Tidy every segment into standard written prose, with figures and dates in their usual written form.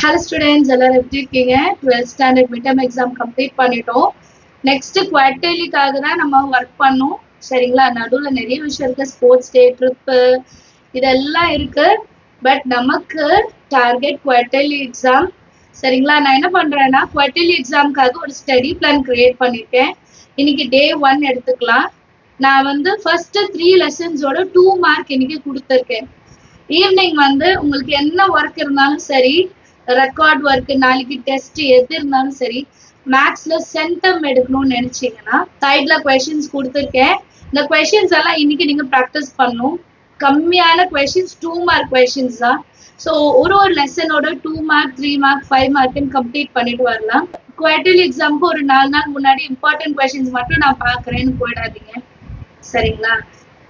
Hello students, எல்லாரும் எப்படி இருக்கீங்க? 12th standard midterm exam complete பண்ணிட்டோம். நெக்ஸ்ட் குவார்டர்லிக்காக தான் நம்ம ஒர்க் பண்ணோம். சரிங்களா? நடுவில் நிறைய விஷயம் இருக்கு. ஸ்போர்ட்ஸ் டே, ட்ரிப்பு, இதெல்லாம் இருக்கு. பட் நமக்கு டார்கெட் குவார்டர்லி எக்ஸாம். சரிங்களா? நான் என்ன பண்றேன்னா குவார்டர்லி எக்ஸாமுக்காக ஒரு ஸ்டடி பிளான் கிரியேட் பண்ணியிருக்கேன். இன்னைக்கு டே 1 எடுத்துக்கலாம். நான் வந்து ஃபர்ஸ்ட் 3 லெசன்ஸோட 2 மார்க் இன்னைக்கு கொடுத்துருக்கேன். ஈவினிங் வந்து உங்களுக்கு என்ன ஒர்க் இருந்தாலும் சரி, ரெக்கார்ட் ஒர்க், நாளைக்கு டெஸ்ட் எது இருந்தாலும் சரி, மேக்ஸ்ல சென்டம் எடுக்கணும்னு நினைச்சீங்கன்னா சைட்ல கொஸ்டின்ஸ் கொடுத்துருக்கேன். இந்த கொஸ்டின்ஸ் எல்லாம் இன்னைக்கு நீங்க ப்ராக்டிஸ் பண்ணணும். கம்மியான கொஸ்டின்ஸ், 2 மார்க் கொஸ்டின்ஸ் தான். ஸோ ஒரு லெசனோட 2 மார்க், 3 மார்க், 5 மார்க்னு கம்ப்ளீட் பண்ணிட்டு வரலாம். குவார்டர்லி எக்ஸாமுக்கு ஒரு 4 நாள் முன்னாடி இம்பார்ட்டன்ட் கொஸ்டின்ஸ் மட்டும் நான் பாக்குறேன்னு போயிடாதீங்க. சரிங்களா?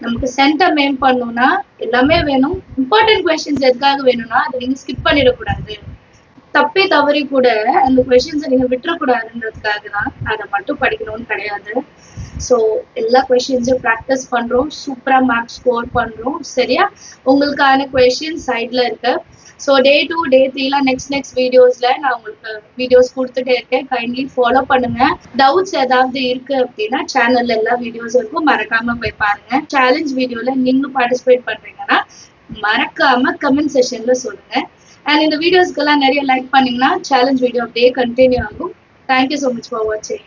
நமக்கு சென்டம் ஏம் பண்ணணும்னா எல்லாமே வேணும். இம்பார்ட்டன்ட் கொஸ்டின்ஸ் எதுக்காக வேணும்னா அதை நீங்க ஸ்கிப் பண்ணிடக்கூடாது. தப்பி தவறி கூட அந்த கொஸ்டின்ஸை நீங்க விட்டுறக்கூடாதுன்றதுக்காக தான் அதை மட்டும் படிக்கணும்னு கிடையாது. ஸோ எல்லா கொஸ்டின்ஸும் ப்ராக்டிஸ் பண்றோம், சூப்பரா மார்க் ஸ்கோர் பண்றோம். சரியா? உங்களுக்கான கொஸ்டின் சைட்ல இருக்கு. ஸோ டே 2, டே 3லாம் நெக்ஸ்ட் வீடியோஸ்ல நான் உங்களுக்கு வீடியோஸ் கொடுத்துட்டே இருக்கேன். கைண்ட்லி ஃபாலோ பண்ணுங்க. டவுட்ஸ் ஏதாவது இருக்கு அப்படின்னா சேனல்ல எல்லா வீடியோஸ் இருக்கும், மறக்காம போய் பாருங்க. சேலஞ்ச் வீடியோல நீங்களும் பார்ட்டிசிபேட் பண்றீங்கன்னா மறக்காம கமெண்ட் செஷன்ல சொல்லுங்க. அண்ட் இந்த வீடியோஸ்க்கெல்லாம் நிறைய லைக் பண்ணீங்கன்னா சேலஞ்ச் வீடியோ அப்படியே கண்டினியூ ஆகும். தேங்க்யூ ஸோ மச் ஃபார் வாட்சிங்.